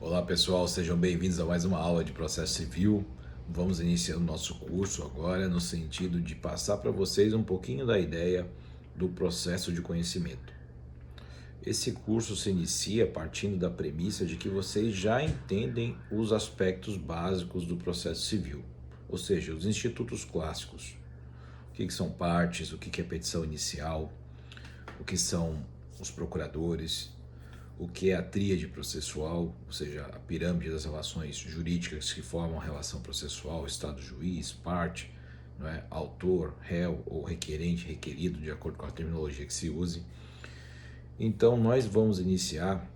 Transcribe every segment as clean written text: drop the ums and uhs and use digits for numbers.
Olá pessoal, sejam bem-vindos a mais uma aula de processo civil. Vamos iniciar o nosso curso agora no sentido de passar para vocês um pouquinho da ideia do processo de conhecimento. Esse curso se inicia partindo da premissa de que vocês já entendem os aspectos básicos do processo civil, ou seja, os institutos clássicos. O que são partes, o que é petição inicial, o que são os procuradores, o que é a tríade processual, ou seja, a pirâmide das relações jurídicas que formam a relação processual, Estado-juiz, parte, não é? Autor, réu ou requerente, requerido, de acordo com a terminologia que se use. Então, nós vamos iniciar,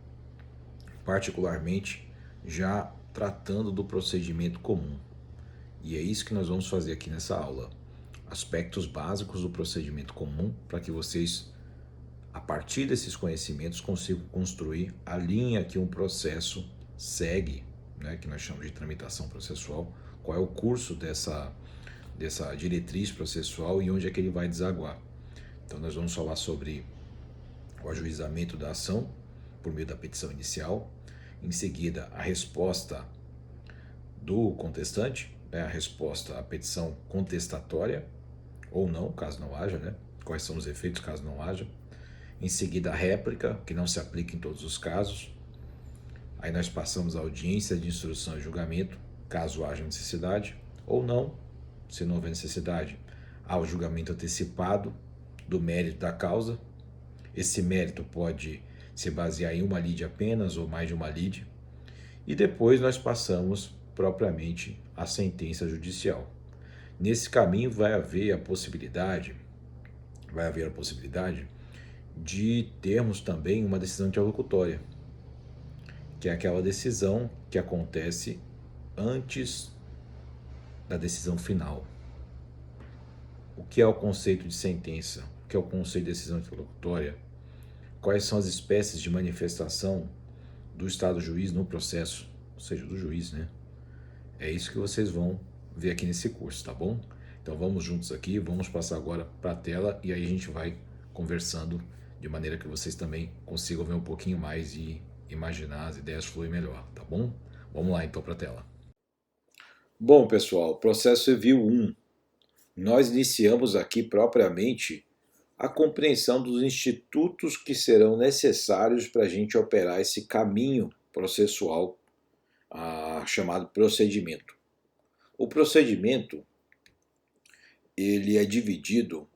particularmente, já tratando do procedimento comum. E é isso que nós vamos fazer aqui nessa aula. Aspectos básicos do procedimento comum para que vocês, a partir desses conhecimentos, consigo construir a linha que um processo segue, né, que nós chamamos de tramitação processual, qual é o curso dessa diretriz processual e onde é que ele vai desaguar. Então nós vamos falar sobre o ajuizamento da ação por meio da petição inicial, em seguida a resposta do contestante, né, a resposta à petição contestatória, ou não, caso não haja, né, quais são os efeitos caso não haja. Em seguida, a réplica, que não se aplica em todos os casos. Aí nós passamos a audiência de instrução e julgamento, caso haja necessidade, ou não, se não houver necessidade. Há o julgamento antecipado do mérito da causa. Esse mérito pode se basear em uma lide apenas ou mais de uma lide. E depois nós passamos propriamente à sentença judicial. Nesse caminho vai haver a possibilidade de termos também uma decisão interlocutória, que é aquela decisão que acontece antes da decisão final. O que é o conceito de sentença? O que é o conceito de decisão interlocutória? Quais são as espécies de manifestação do Estado juiz no processo, ou seja, do juiz, né? É isso que vocês vão ver aqui nesse curso, tá bom? Então vamos juntos aqui, vamos passar agora para a tela e aí a gente vai conversando de maneira que vocês também consigam ver um pouquinho mais e imaginar as ideias fluem melhor, tá bom? Vamos lá então para a tela. Bom, pessoal, processo civil 1. Nós iniciamos aqui propriamente a compreensão dos institutos que serão necessários para a gente operar esse caminho processual chamado procedimento. O procedimento ele é dividido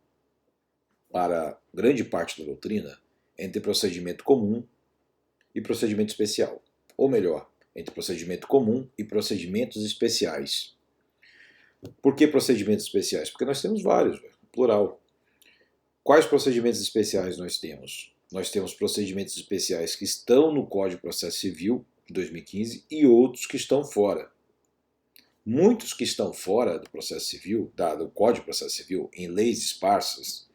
para grande parte da doutrina entre procedimento comum e procedimento especial, ou melhor, entre procedimento comum e procedimentos especiais. Por que procedimentos especiais? Porque nós temos vários, plural. Quais procedimentos especiais nós temos? Nós temos procedimentos especiais que estão no Código de Processo Civil de 2015 e outros que estão fora. Muitos que estão fora do processo civil, do Código de Processo Civil, em leis esparsas,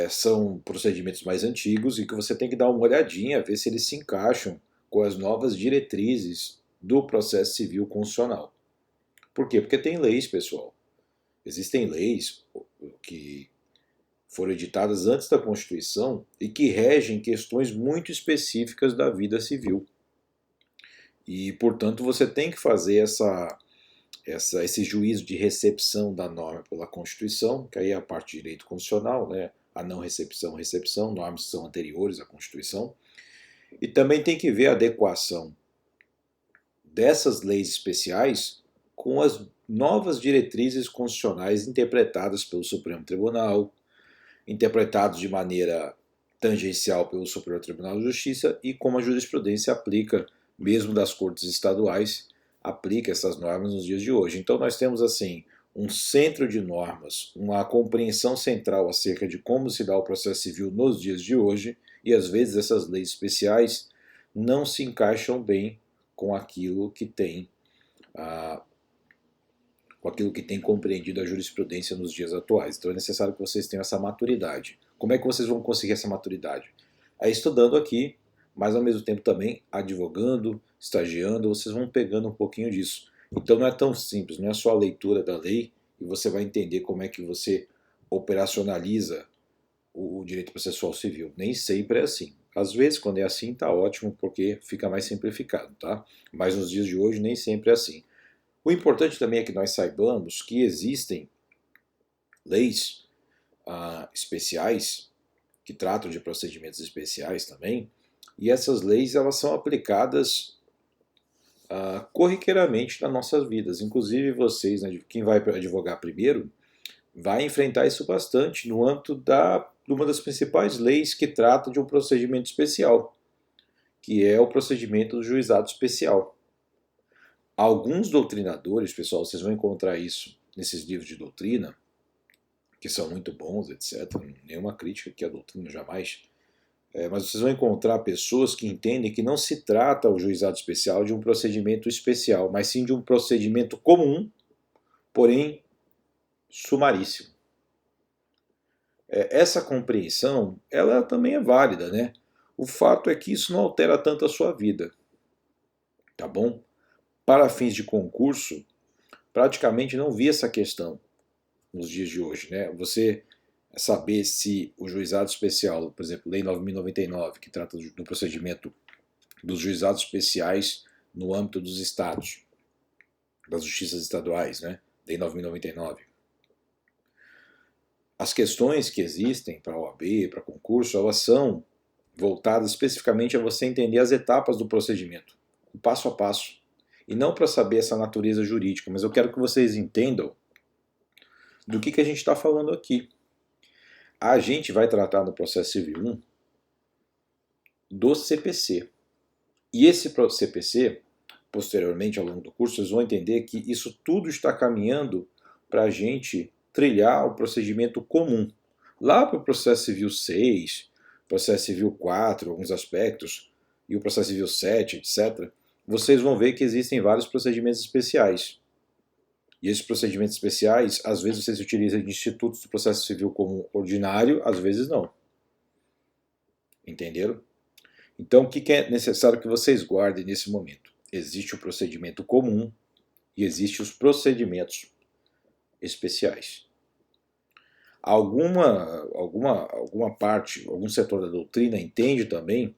são procedimentos mais antigos e que você tem que dar uma olhadinha, ver se eles se encaixam com as novas diretrizes do processo civil constitucional. Por quê? Porque tem leis, pessoal. Existem leis que foram editadas antes da Constituição e que regem questões muito específicas da vida civil. E, portanto, você tem que fazer esse juízo de recepção da norma pela Constituição, que aí é a parte de direito constitucional, né? A não recepção, normas que são anteriores à Constituição. E também tem que ver a adequação dessas leis especiais com as novas diretrizes constitucionais interpretadas pelo Supremo Tribunal, interpretados de maneira tangencial pelo Superior Tribunal de Justiça e como a jurisprudência aplica, mesmo das cortes estaduais, aplica essas normas nos dias de hoje. Então nós temos assim um centro de normas, uma compreensão central acerca de como se dá o processo civil nos dias de hoje, e às vezes essas leis especiais não se encaixam bem com aquilo que tem compreendido a jurisprudência nos dias atuais. Então é necessário que vocês tenham essa maturidade. Como é que vocês vão conseguir essa maturidade? É estudando aqui, mas ao mesmo tempo também advogando, estagiando, vocês vão pegando um pouquinho disso. Então não é tão simples, não é só a leitura da lei e você vai entender como é que você operacionaliza o direito processual civil. Nem sempre é assim. Às vezes, quando é assim, tá ótimo, porque fica mais simplificado, tá? Mas nos dias de hoje nem sempre é assim. O importante também é que nós saibamos que existem leis especiais que tratam de procedimentos especiais também, e essas leis elas são aplicadas corriqueiramente nas nossas vidas. Inclusive vocês, né, quem vai advogar primeiro, vai enfrentar isso bastante no âmbito de uma das principais leis que trata de um procedimento especial, que é o procedimento do juizado especial. Alguns doutrinadores, pessoal, vocês vão encontrar isso nesses livros de doutrina, que são muito bons, etc. Nenhuma crítica aqui à doutrina, jamais. Mas vocês vão encontrar pessoas que entendem que não se trata o juizado especial de um procedimento especial, mas sim de um procedimento comum, porém sumaríssimo. Essa compreensão, ela também é válida, né? O fato é que isso não altera tanto a sua vida, tá bom? Para fins de concurso, praticamente não vi essa questão nos dias de hoje, né? Você saber se o juizado especial, por exemplo, Lei 9.099, que trata do procedimento dos juizados especiais no âmbito dos estados, das justiças estaduais, né? Lei 9.099. As questões que existem para a OAB, para concurso, elas são voltadas especificamente a você entender as etapas do procedimento, o passo a passo, e não para saber essa natureza jurídica, mas eu quero que vocês entendam do que a gente está falando aqui. A gente vai tratar no processo civil 1 do CPC. E esse CPC, posteriormente ao longo do curso, vocês vão entender que isso tudo está caminhando para a gente trilhar o procedimento comum. Lá para o processo civil 6, processo civil 4, alguns aspectos, e o processo civil 7, etc., vocês vão ver que existem vários procedimentos especiais. E esses procedimentos especiais, às vezes você se utiliza de institutos do processo civil comum ordinário, às vezes não. Entenderam? Então, o que é necessário que vocês guardem nesse momento? Existe o procedimento comum e existem os procedimentos especiais. Alguma parte, algum setor da doutrina entende também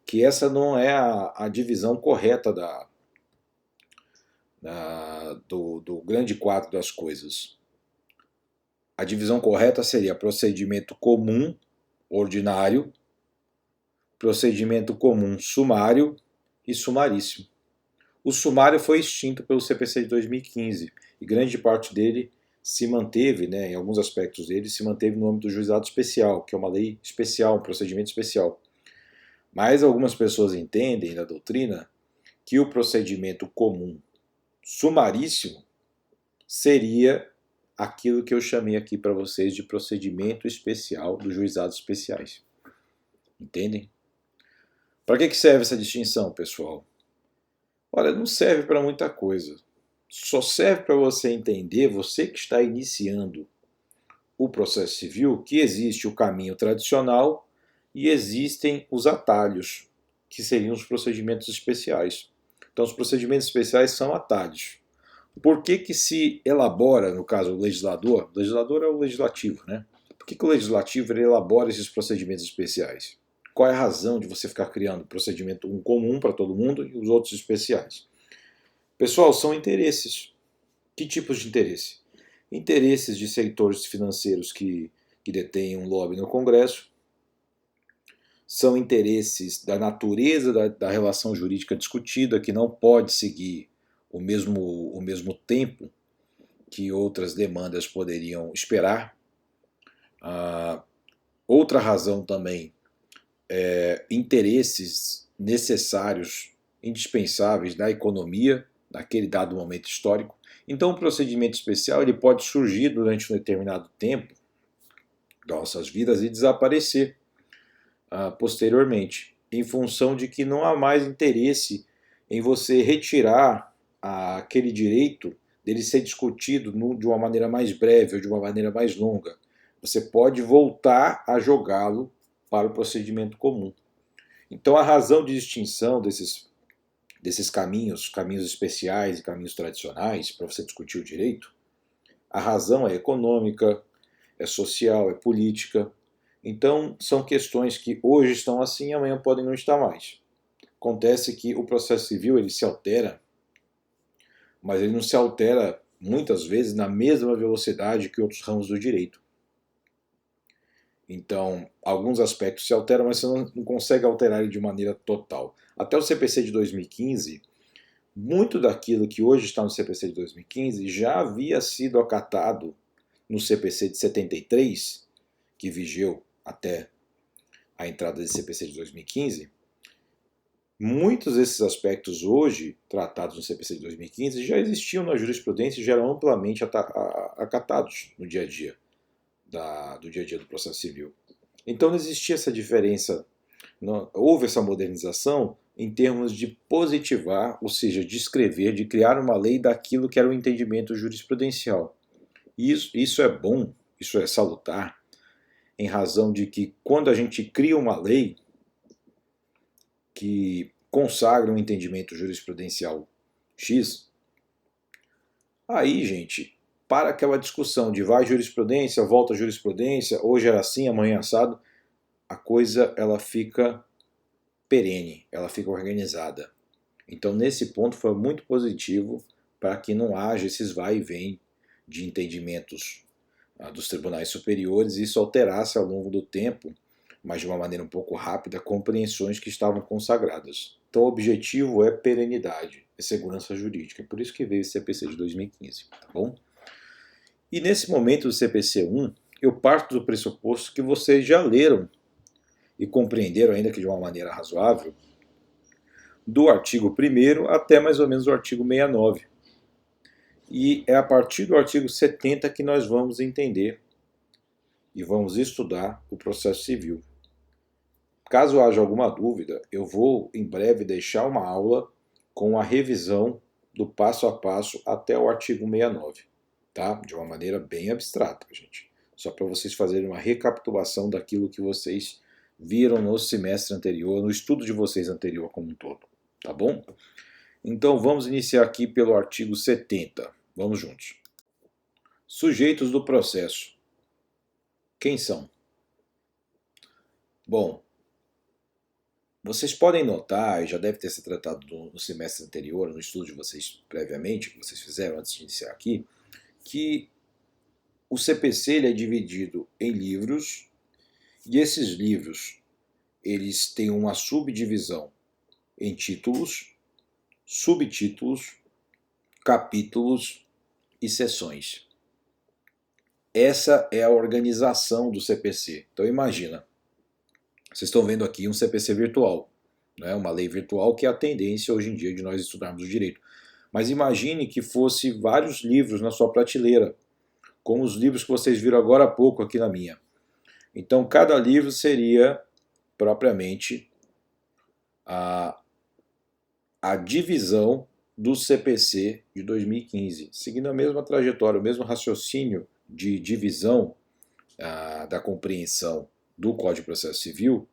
que essa não é a divisão correta do grande quadro das coisas. A divisão correta seria procedimento comum ordinário, procedimento comum sumário e sumaríssimo. O sumário foi extinto pelo CPC de 2015 e grande parte dele se manteve, né, em alguns aspectos dele, se manteve no âmbito do juizado especial, que é uma lei especial, um procedimento especial. Mas algumas pessoas entendem na doutrina que o procedimento comum sumaríssimo seria aquilo que eu chamei aqui para vocês de procedimento especial dos juizados especiais. Entendem? Para que serve essa distinção, pessoal? Olha, não serve para muita coisa. Só serve para você entender, você que está iniciando o processo civil, que existe o caminho tradicional e existem os atalhos, que seriam os procedimentos especiais. Então, os procedimentos especiais são atalhos. Por que se elabora, no caso, o legislador é o legislativo, né? Por que o legislativo ele elabora esses procedimentos especiais? Qual é a razão de você ficar criando procedimento comum para todo mundo e os outros especiais? Pessoal, são interesses. Que tipos de interesse? Interesses de setores financeiros que detêm um lobby no Congresso. São interesses da natureza da relação jurídica discutida, que não pode seguir o mesmo tempo que outras demandas poderiam esperar. Outra razão também é interesses necessários, indispensáveis da economia, naquele dado momento histórico. Então, o procedimento especial ele pode surgir durante um determinado tempo das nossas vidas e desaparecer posteriormente, em função de que não há mais interesse em você retirar aquele direito dele ser discutido de uma maneira mais breve ou de uma maneira mais longa. Você pode voltar a jogá-lo para o procedimento comum. Então, a razão de distinção desses caminhos especiais e caminhos tradicionais para você discutir o direito, a razão é econômica, é social, é política. Então, são questões que hoje estão assim, amanhã podem não estar mais. Acontece que o processo civil ele se altera, mas ele não se altera muitas vezes na mesma velocidade que outros ramos do direito. Então, alguns aspectos se alteram, mas você não consegue alterar ele de maneira total. Até o CPC de 2015, muito daquilo que hoje está no CPC de 2015 já havia sido acatado no CPC de 73, que vigeu até a entrada desse CPC de 2015. Muitos desses aspectos hoje, tratados no CPC de 2015, já existiam na jurisprudência e já eram amplamente acatados no dia a dia, do dia a dia do processo civil. Então não existia essa diferença, não, houve essa modernização em termos de positivar, ou seja, de escrever, de criar uma lei daquilo que era o entendimento jurisprudencial. Isso é bom, isso é salutar, em razão de que quando a gente cria uma lei que consagra um entendimento jurisprudencial X, aí, gente, para aquela discussão de vai jurisprudência, volta jurisprudência, hoje era assim, amanhã assado, a coisa ela fica perene, ela fica organizada. Então, nesse ponto, foi muito positivo para que não haja esses vai e vem de entendimentos dos tribunais superiores e isso alterasse ao longo do tempo, mas de uma maneira um pouco rápida, compreensões que estavam consagradas. Então, o objetivo é perenidade, é segurança jurídica. É por isso que veio esse CPC de 2015, tá bom? E nesse momento do CPC 1, eu parto do pressuposto que vocês já leram e compreenderam, ainda que de uma maneira razoável, do artigo 1º até mais ou menos o artigo 69. E é a partir do artigo 70 que nós vamos entender e vamos estudar o processo civil. Caso haja alguma dúvida, eu vou em breve deixar uma aula com a revisão do passo a passo até o artigo 69, tá? De uma maneira bem abstrata, gente. Só para vocês fazerem uma recapitulação daquilo que vocês viram no semestre anterior, no estudo de vocês anterior como um todo, tá bom? Então vamos iniciar aqui pelo artigo 70. Vamos juntos. Sujeitos do processo. Quem são? Bom, vocês podem notar, e já deve ter se tratado no semestre anterior, no estudo de vocês previamente, que vocês fizeram antes de iniciar aqui, que o CPC ele é dividido em livros, e esses livros eles têm uma subdivisão em títulos, subtítulos, capítulos e seções. Essa é a organização do CPC. Então imagina, vocês estão vendo aqui um CPC virtual, né? Uma lei virtual que é a tendência hoje em dia de nós estudarmos o direito. Mas imagine que fosse vários livros na sua prateleira, como os livros que vocês viram agora há pouco aqui na minha. Então cada livro seria propriamente a divisão do CPC de 2015, seguindo a mesma trajetória, o mesmo raciocínio de divisão da compreensão do Código de Processo Civil,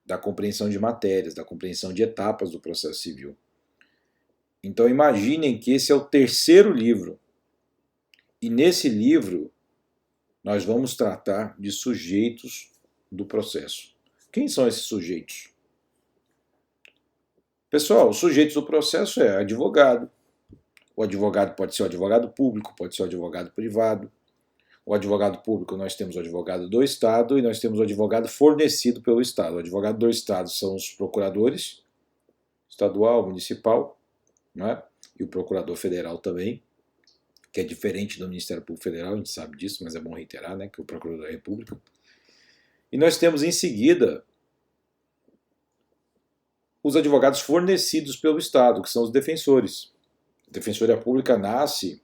da compreensão de matérias, da compreensão de etapas do processo civil. Então imaginem que esse é o terceiro livro, e nesse livro nós vamos tratar de sujeitos do processo. Quem são esses sujeitos? Pessoal, os sujeitos do processo é advogado. O advogado pode ser o advogado público, pode ser o advogado privado. O advogado público, nós temos o advogado do Estado e nós temos o advogado fornecido pelo Estado. O advogado do Estado são os procuradores, estadual, municipal, né? E o procurador federal também, que é diferente do Ministério Público Federal, a gente sabe disso, mas é bom reiterar, né? Que é o procurador da República. E nós temos em seguida os advogados fornecidos pelo Estado, que são os defensores. A Defensoria Pública nasce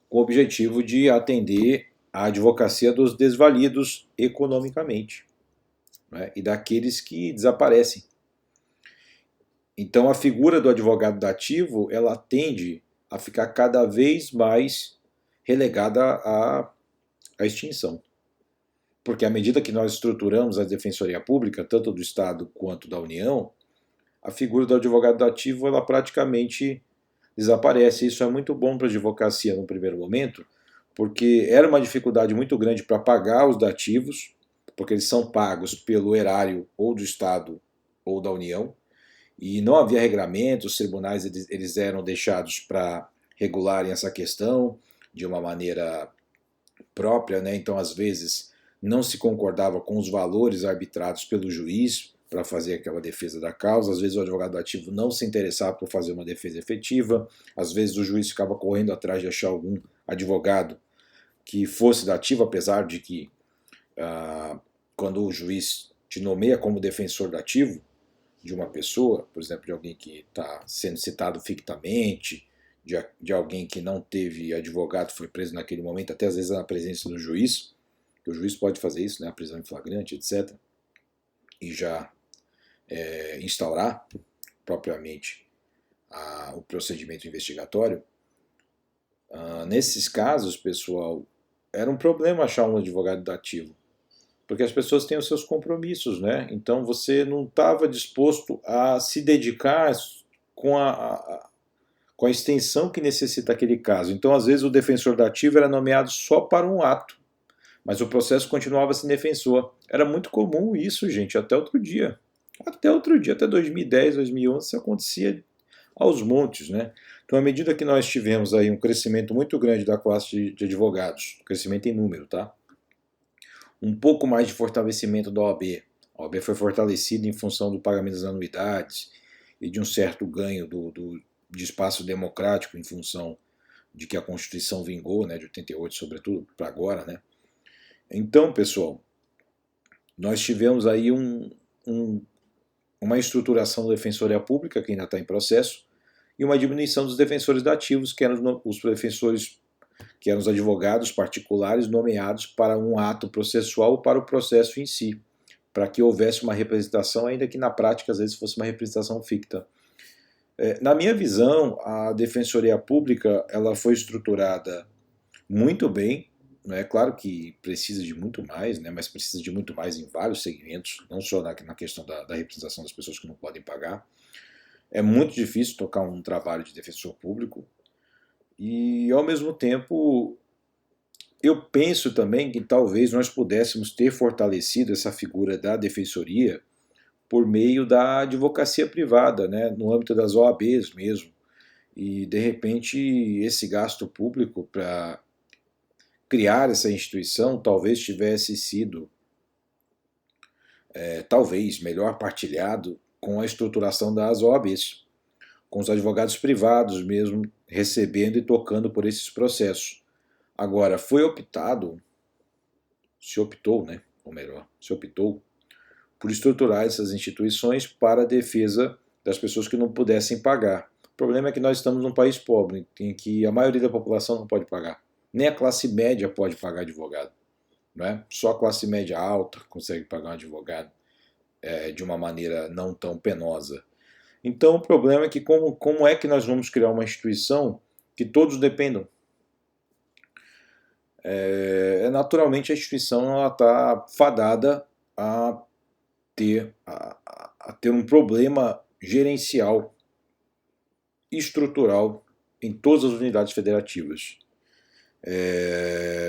com o objetivo de atender a advocacia dos desvalidos economicamente, né, e daqueles que desaparecem. Então a figura do advogado dativo ela tende a ficar cada vez mais relegada à extinção. Porque à medida que nós estruturamos a Defensoria Pública, tanto do Estado quanto da União, a figura do advogado dativo ela praticamente desaparece. Isso é muito bom para a advocacia no primeiro momento, porque era uma dificuldade muito grande para pagar os dativos, porque eles são pagos pelo erário ou do Estado ou da União, e não havia regramento, os tribunais eles eram deixados para regularem essa questão de uma maneira própria, né? Então às vezes não se concordava com os valores arbitrados pelo juiz para fazer aquela defesa da causa, às vezes o advogado ativo não se interessava por fazer uma defesa efetiva, às vezes o juiz ficava correndo atrás de achar algum advogado que fosse dativo, apesar de que quando o juiz te nomeia como defensor dativo de uma pessoa, por exemplo, de alguém que está sendo citado fictamente, de alguém que não teve advogado, foi preso naquele momento, até às vezes na presença do juiz, que o juiz pode fazer isso, né, a prisão em flagrante, etc., e já instaurar propriamente o procedimento investigatório. Nesses casos, pessoal, era um problema achar um advogado dativo, porque as pessoas têm os seus compromissos, né? Então você não estava disposto a se dedicar com com a extensão que necessita aquele caso. Então, às vezes, o defensor dativo era nomeado só para um ato, mas o processo continuava sem defensor. Era muito comum isso, gente, até outro dia. Até 2010, 2011, isso acontecia aos montes, né? Então, à medida que nós tivemos aí um crescimento muito grande da classe de advogados, crescimento em número, tá? Um pouco mais de fortalecimento da OAB. A OAB foi fortalecida em função do pagamento das anuidades e de um certo ganho de espaço democrático em função de que a Constituição vingou, né, de 88, sobretudo, para agora, né? Então, pessoal, nós tivemos aí uma estruturação da Defensoria Pública, que ainda está em processo, e uma diminuição dos defensores dativos, que eram os defensores, que eram os advogados particulares nomeados para um ato processual ou para o processo em si, para que houvesse uma representação, ainda que na prática às vezes fosse uma representação ficta. Na minha visão, a Defensoria Pública ela foi estruturada muito bem. É claro que precisa de muito mais, né, mas precisa de muito mais em vários segmentos, não só na questão da representação das pessoas que não podem pagar. É muito difícil tocar um trabalho de defensor público e, ao mesmo tempo, eu penso também que talvez nós pudéssemos ter fortalecido essa figura da defensoria por meio da advocacia privada, né, no âmbito das OABs mesmo. E, de repente, esse gasto público para criar essa instituição talvez tivesse sido, talvez, melhor partilhado com a estruturação das OABs, com os advogados privados mesmo recebendo e tocando por esses processos. Agora, se optou, né, ou melhor, se optou por estruturar essas instituições para a defesa das pessoas que não pudessem pagar. O problema é que nós estamos num país pobre, em que a maioria da população não pode pagar. Nem a classe média pode pagar advogado. Não é? Só a classe média alta consegue pagar um advogado de uma maneira não tão penosa. Então o problema é que como é que nós vamos criar uma instituição que todos dependam? Naturalmente a instituição está fadada a ter um problema gerencial, estrutural em todas as unidades federativas.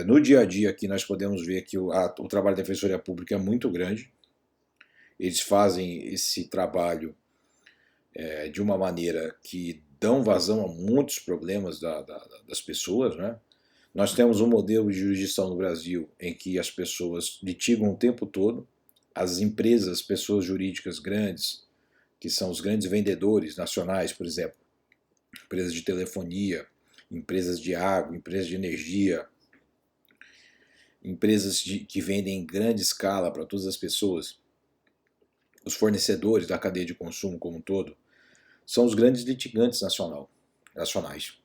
No dia a dia aqui nós podemos ver que o trabalho da Defensoria Pública é muito grande. Eles fazem esse trabalho de uma maneira que dão vazão a muitos problemas das pessoas, né? Nós temos um modelo de jurisdição no Brasil em que as pessoas litigam o tempo todo. As empresas, pessoas jurídicas grandes, que são os grandes vendedores nacionais, por exemplo, empresas de telefonia, empresas de água, empresas de energia, empresas que vendem em grande escala para todas as pessoas, os fornecedores da cadeia de consumo como um todo, são os grandes litigantes nacionais.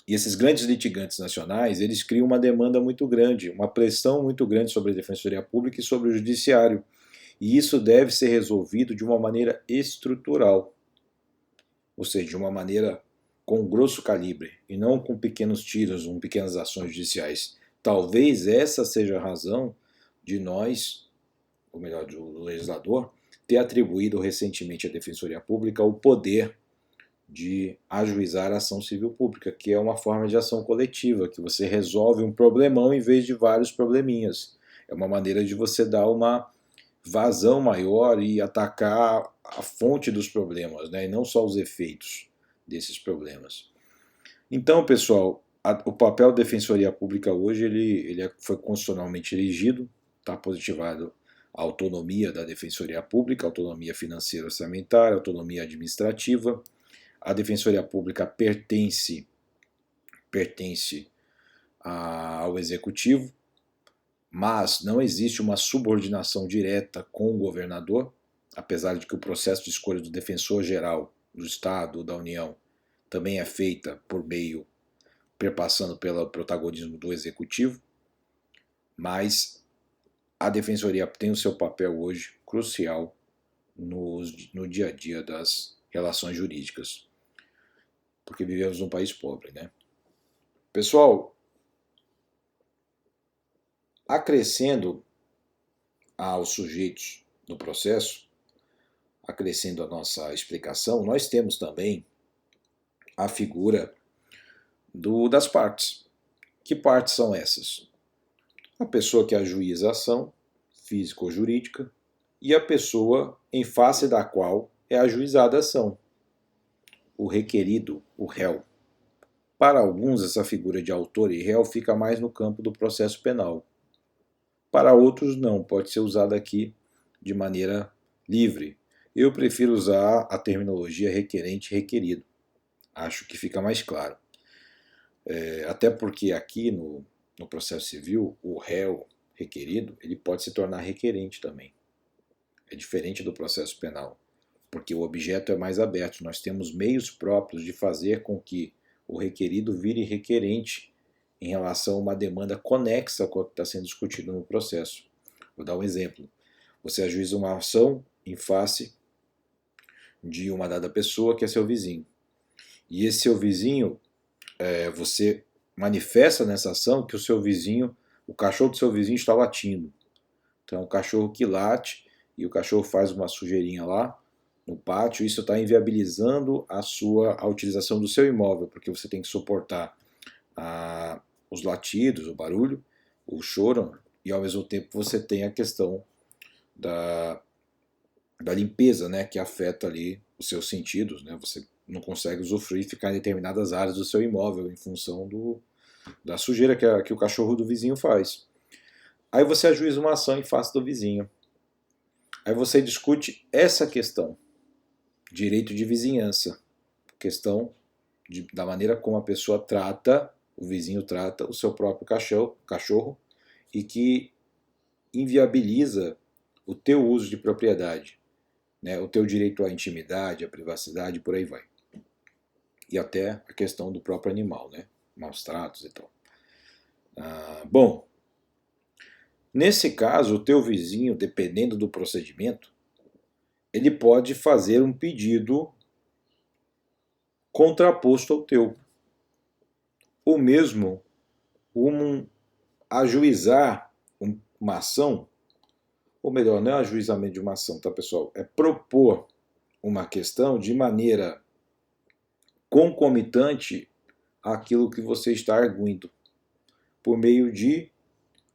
E esses grandes litigantes nacionais, eles criam uma demanda muito grande, uma pressão muito grande sobre a Defensoria Pública e sobre o Judiciário. E isso deve ser resolvido de uma maneira estrutural, ou seja, de uma maneira com grosso calibre, e não com pequenos tiros, com pequenas ações judiciais. Talvez essa seja a razão de nós, ou melhor, do legislador, ter atribuído recentemente à Defensoria Pública o poder de ajuizar a ação civil pública, que é uma forma de ação coletiva, que você resolve um problemão em vez de vários probleminhas. É uma maneira de você dar uma vazão maior e atacar a fonte dos problemas, né? E não só os efeitos desses problemas. Então, pessoal, o papel da Defensoria Pública hoje foi constitucionalmente erigido, está positivado a autonomia da Defensoria Pública, autonomia financeira orçamentária, autonomia administrativa. A Defensoria Pública pertence ao Executivo, mas não existe uma subordinação direta com o governador, apesar de que o processo de escolha do defensor-geral do Estado ou da União também é feita por meio, perpassando pelo protagonismo do Executivo, mas a Defensoria tem o seu papel hoje crucial no dia a dia das relações jurídicas, porque vivemos num país pobre, né? Pessoal, acrescendo aos sujeitos do processo, acrescendo a nossa explicação, nós temos também a figura das partes. Que partes são essas? A pessoa que ajuiza a ação, física ou jurídica, e a pessoa em face da qual é ajuizada a ação, o requerido, o réu. Para alguns, essa figura de autor e réu fica mais no campo do processo penal. Para outros, não, pode ser usada aqui de maneira livre. Eu prefiro usar a terminologia requerente e requerido. Acho que fica mais claro. Até porque aqui no processo civil, o réu requerido, ele pode se tornar requerente também. É diferente do processo penal, porque o objeto é mais aberto. Nós temos meios próprios de fazer com que o requerido vire requerente em relação a uma demanda conexa com o que está sendo discutido no processo. Vou dar um exemplo. Você ajuiza uma ação em face de uma dada pessoa que é seu vizinho. E esse seu vizinho, você manifesta nessa ação que o seu vizinho, o cachorro do seu vizinho está latindo. Então, o cachorro que late e o cachorro faz uma sujeirinha lá no pátio, isso está inviabilizando a utilização do seu imóvel, porque você tem que suportar os latidos, o barulho, o choro, e ao mesmo tempo você tem a questão da limpeza, né, que afeta ali os seus sentidos, né, você não consegue usufruir e ficar em determinadas áreas do seu imóvel em função da sujeira que o cachorro do vizinho faz. Aí você ajuiza uma ação em face do vizinho. Aí você discute essa questão, direito de vizinhança, questão da maneira como a pessoa trata, o vizinho trata o seu próprio cachorro e que inviabiliza o teu uso de propriedade, né, o teu direito à intimidade, à privacidade, por aí vai. E até a questão do próprio animal, né, maus tratos e tal. Bom, nesse caso, o teu vizinho, dependendo do procedimento, ele pode fazer um pedido contraposto ao teu. Ou mesmo ajuizar uma ação, ou melhor, não é ajuizamento de uma ação, tá, pessoal? É propor uma questão de maneira concomitante àquilo que você está arguindo, por meio de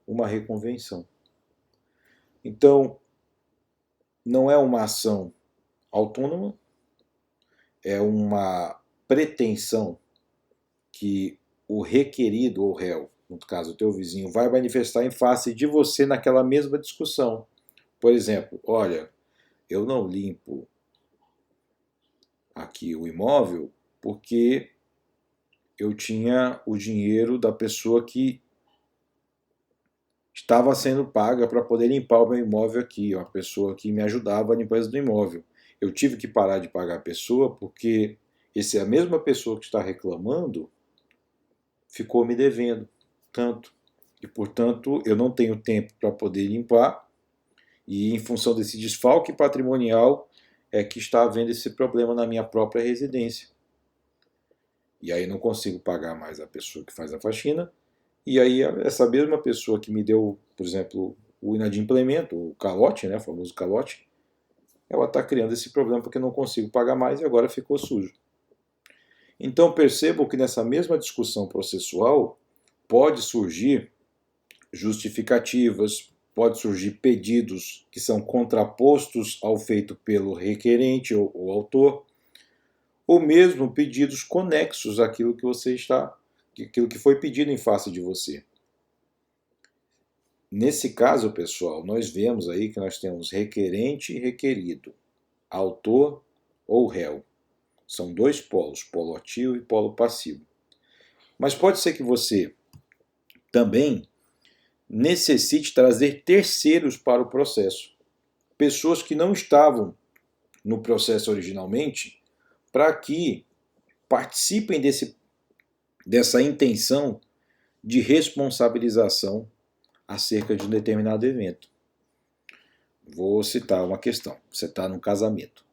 uma reconvenção. Então, não é uma ação autônoma, é uma pretensão que o requerido ou réu, no caso o teu vizinho, vai manifestar em face de você naquela mesma discussão. Por exemplo, olha, eu não limpo aqui o imóvel porque eu tinha o dinheiro da pessoa que estava sendo paga para poder limpar o meu imóvel aqui, uma pessoa que me ajudava na limpeza do imóvel. Eu tive que parar de pagar a pessoa porque essa é a mesma pessoa que está reclamando ficou me devendo tanto. E, portanto, eu não tenho tempo para poder limpar e, em função desse desfalque patrimonial, é que está havendo esse problema na minha própria residência. E aí não consigo pagar mais a pessoa que faz a faxina. E aí essa mesma pessoa que me deu, por exemplo, o inadimplemento, o calote, né, o famoso calote, ela está criando esse problema porque não consigo pagar mais e agora ficou sujo. Então percebam que nessa mesma discussão processual pode surgir justificativas, pode surgir pedidos que são contrapostos ao feito pelo requerente ou autor, ou mesmo pedidos conexos àquilo aquilo que foi pedido em face de você. Nesse caso, pessoal, nós vemos aí que nós temos requerente e requerido, autor ou réu. São dois polos, polo ativo e polo passivo. Mas pode ser que você também necessite trazer terceiros para o processo. Pessoas que não estavam no processo originalmente, para que participem dessa intenção de responsabilização acerca de um determinado evento. Vou citar uma questão. Você está num casamento.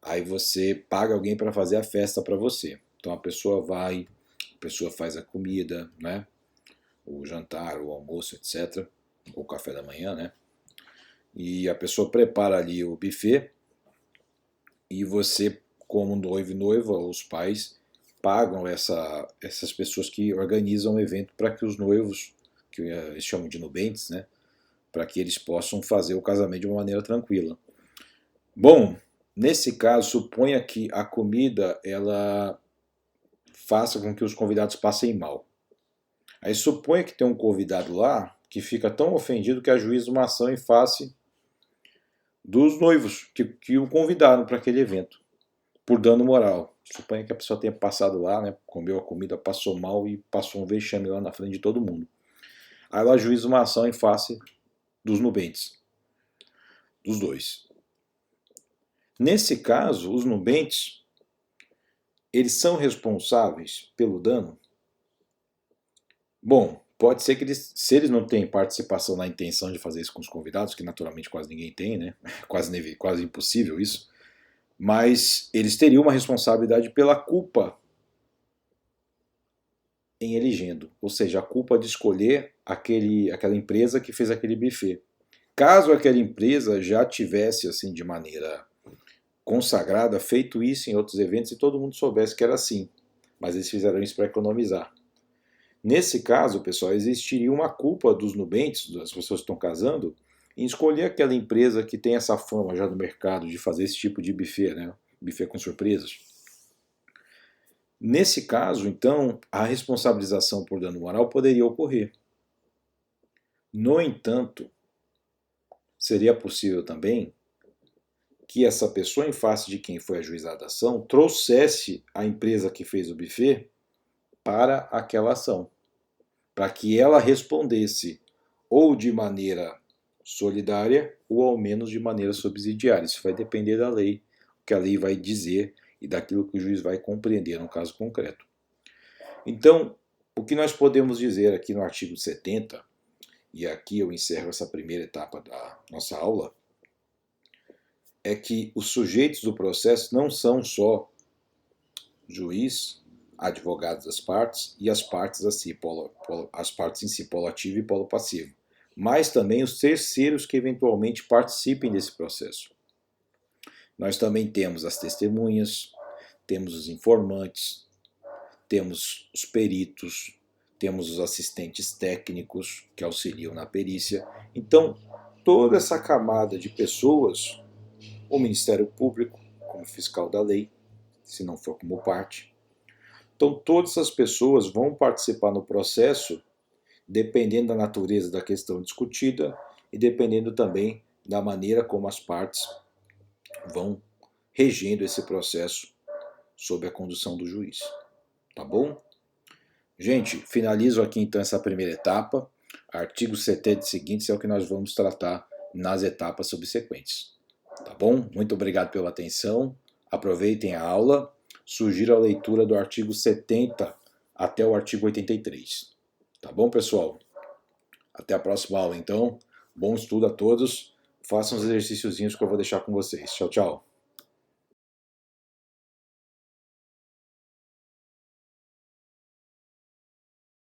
Aí você paga alguém para fazer a festa para você. Então a pessoa vai, a pessoa faz a comida, né? O jantar, o almoço, etc. Ou o café da manhã, né? E a pessoa prepara ali o buffet e você, como noivo e noiva, os pais, pagam essas pessoas que organizam o evento para que os noivos, que eles chamam de nubentes, né? Para que eles possam fazer o casamento de uma maneira tranquila. Bom, nesse caso, suponha que a comida ela faça com que os convidados passem mal. Aí suponha que tem um convidado lá que fica tão ofendido que ajuiza uma ação em face dos noivos que o convidaram para aquele evento, por dano moral. Suponha que a pessoa tenha passado lá, né, comeu a comida, passou mal e passou um vexame lá na frente de todo mundo. Aí ela ajuiza uma ação em face dos nubentes, dos dois. Nesse caso, os nubentes, eles são responsáveis pelo dano? Bom, pode ser que eles, se eles não têm participação na intenção de fazer isso com os convidados, que naturalmente quase ninguém tem, né? Quase impossível isso, mas eles teriam uma responsabilidade pela culpa em elegendo, ou seja, a culpa de escolher aquela empresa que fez aquele buffet. Caso aquela empresa já tivesse, assim, de maneira consagrada, feito isso em outros eventos e todo mundo soubesse que era assim, mas eles fizeram isso para economizar. Nesse caso, pessoal, existiria uma culpa dos nubentes, das pessoas que estão casando, em escolher aquela empresa que tem essa fama já no mercado de fazer esse tipo de buffet, né? Buffet com surpresas. Nesse caso, então, a responsabilização por dano moral poderia ocorrer. No entanto, seria possível também que essa pessoa, em face de quem foi ajuizada a ação, trouxesse a empresa que fez o buffet para aquela ação, para que ela respondesse ou de maneira solidária ou ao menos de maneira subsidiária. Isso vai depender da lei, o que a lei vai dizer e daquilo que o juiz vai compreender no caso concreto. Então, o que nós podemos dizer aqui no artigo 70, e aqui eu encerro essa primeira etapa da nossa aula, é que os sujeitos do processo não são só juiz, advogados das partes e as partes assim, as partes em si, polo ativo e polo passivo, mas também os terceiros que eventualmente participem desse processo. Nós também temos as testemunhas, temos os informantes, temos os peritos, temos os assistentes técnicos que auxiliam na perícia. Então, toda essa camada de pessoas, o Ministério Público, como fiscal da lei, se não for como parte. Então, todas essas pessoas vão participar no processo, dependendo da natureza da questão discutida e dependendo também da maneira como as partes vão regendo esse processo sob a condução do juiz. Tá bom? Gente, finalizo aqui então essa primeira etapa. Artigo 70 e seguintes é o que nós vamos tratar nas etapas subsequentes. Tá bom? Muito obrigado pela atenção. Aproveitem a aula. Sugiro a leitura do artigo 70 até o artigo 83. Tá bom, pessoal? Até a próxima aula, então. Bom estudo a todos. Façam os exercíciozinhos que eu vou deixar com vocês. Tchau, tchau.